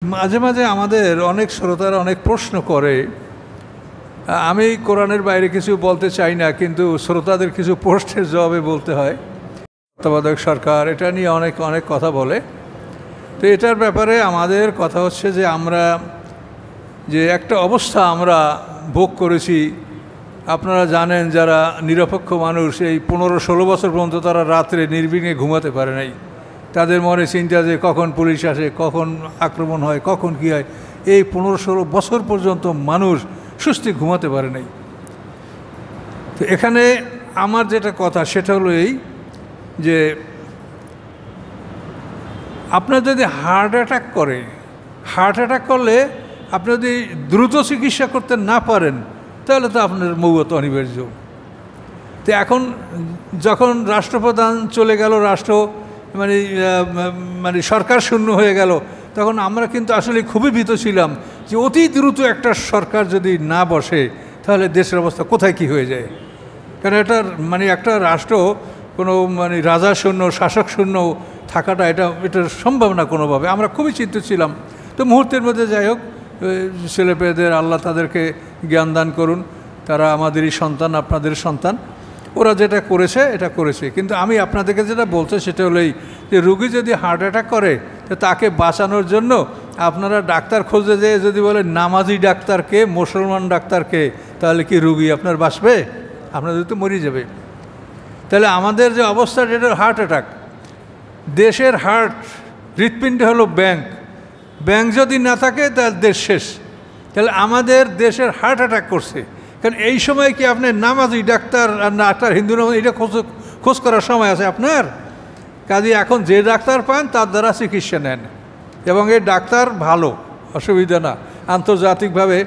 মাঝে মাঝে আমাদের অনেক শ্রোতারা অনেক প্রশ্ন করে। আমি কোরআনের বাইরে কিছু বলতে চাই না, কিন্তু শ্রোতাদের কিছু প্রশ্নের জবাবে বলতে হয়। তত্ত্বাবধায়ক সরকার এটা নিয়ে অনেক অনেক কথা বলে। তো এটার ব্যাপারে আমাদের কথা হচ্ছে যে আমরা যে একটা অবস্থা আমরা ভোগ করেছি, আপনারা জানেন যারা নিরপেক্ষ মানুষ, এই 15-16 বছর পর্যন্ত তারা রাত্রে নির্বিঘ্নে ঘুমাতে পারে নাই। তাদের মনে চিন্তা যে কখন পুলিশ আসে, কখন আক্রমণ হয়, কখন কী হয়। এই 15-16 বছর পর্যন্ত মানুষ সুস্থি ঘুমাতে পারে নাই। তো এখানে আমার যেটা কথা সেটা হলো এই যে আপনার যদি হার্ট অ্যাটাক করলে আপনি যদি দ্রুত চিকিৎসা করতে না পারেন তাহলে তো আপনার মৌত অনিবার্য। তো এখন যখন রাষ্ট্রপ্রধান চলে গেল, রাষ্ট্র মানে সরকার শূন্য হয়ে গেল, তখন আমরা কিন্তু আসলে খুবই ভীত ছিলাম যে অতি দ্রুত একটা সরকার যদি না বসে তাহলে দেশের অবস্থা কোথায় কি হয়ে যায়। কারণ এটার একটা রাষ্ট্র কোনো রাজা শূন্য, শাসক শূন্য থাকাটা এটা সম্ভব না কোনোভাবে। আমরা খুবই চিন্তিত ছিলাম। তো মুহূর্তের মধ্যে যাই হোক, ছেলেপেলেদের আল্লাহ তাদেরকে জ্ঞান দান করুন, তারা আমাদেরই সন্তান, আপনাদের সন্তান। ওরা যেটা করেছে এটা করেছে। কিন্তু আমি আপনাদেরকে যেটা বলতে সেটা হলো এই যে রুগী যদি হার্ট অ্যাটাক করে তো তাকে বাঁচানোর জন্য আপনারা ডাক্তার খুঁজে যেয়ে যদি বলেন নামাজি ডাক্তারকে, মুসলমান ডাক্তারকে, তাহলে কি রুগী আপনার বাঁচবে? আপনাদের তো মরে যাবে। তাহলে আমাদের যে অবস্থা, যেটা হার্ট অ্যাটাক, দেশের হার্ট, হৃৎপিণ্ড হলো ব্যাংক যদি না থাকে তাহলে দেশ শেষ। তাহলে আমাদের দেশের হার্ট অ্যাটাক করছে। কারণ এই সময় কি আপনি নামাজি ডাক্তার আর ডাক্তার হিন্দু নামাজি এটা খোঁজ করার সময় আছে আপনার? কাজে এখন যে ডাক্তার পান তার দ্বারা চিকিৎসা নেন, এবং এই ডাক্তার ভালো, অসুবিধা না আন্তর্জাতিকভাবে।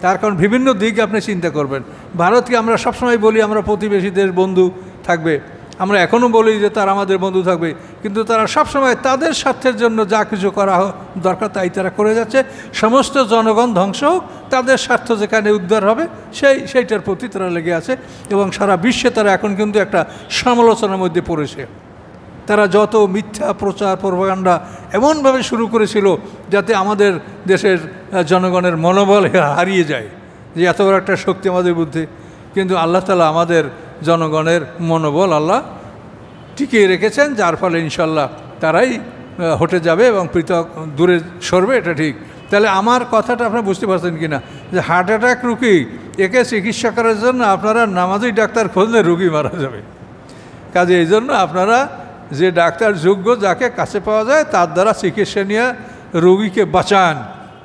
তার কারণ বিভিন্ন দিক আপনি চিন্তা করবেন। ভারতকে আমরা সবসময় বলি আমরা প্রতিবেশী দেশ, বন্ধু থাকবে, আমরা এখনও বলি যে তারা আমাদের বন্ধু থাকবে, কিন্তু তারা সবসময় তাদের স্বার্থের জন্য যা কিছু করা দরকার তাই তারা করে যাচ্ছে। সমস্ত জনগণ ধ্বংস হোক, তাদের স্বার্থ যেখানে উদ্ধার হবে সেইটার প্রতি তারা লেগে আছে। এবং সারা বিশ্বে তারা এখন কিন্তু একটা সমালোচনার মধ্যে পড়েছে। তারা যত মিথ্যা প্রচার, প্রপাগান্ডা এমনভাবে শুরু করেছিল যাতে আমাদের দেশের জনগণের মনোবল হারিয়ে যায়, যে এত বড় একটা শক্তি আমাদের বুদ্ধি। কিন্তু আল্লাহ তাআলা আমাদের জনগণের মনোবল আল্লাহ টিকিয়ে রেখেছেন, যার ফলে ইনশাল্লাহ তারাই হটে যাবে এবং পৃথক দূরে সরবে, এটা ঠিক। তাহলে আমার কথাটা আপনারা বুঝতে পারছেন কি না, যে হার্ট অ্যাটাক রুগী, একে চিকিৎসা করার জন্য আপনারা নামাজি ডাক্তার খুঁজলে রুগী মারা যাবে। কাজে এই জন্য আপনারা যে ডাক্তার যোগ্য, যাকে কাছে পাওয়া যায় তার দ্বারা চিকিৎসা নিয়ে রোগীকে বাঁচান।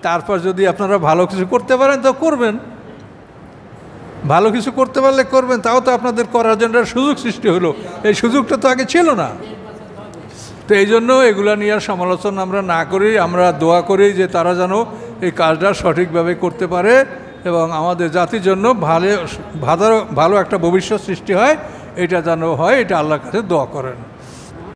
তারপর যদি আপনারা ভালো কিছু করতে পারেন তো করবেন, ভালো কিছু করতে পারলে করবেন, তাও তো আপনাদের করার জন্য সুযোগ সৃষ্টি হলো। এই সুযোগটা তো আগে ছিল না। তো এই জন্য এগুলা নিয়ে সমালোচনা আমরা না করি, আমরা দোয়া করি যে তারা যেন এই কাজটা সঠিকভাবে করতে পারে এবং আমাদের জাতির জন্য ভালো একটা ভবিষ্যৎ সৃষ্টি হয়, এটা যেন হয়, এটা আল্লাহর কাছে দোয়া করেন।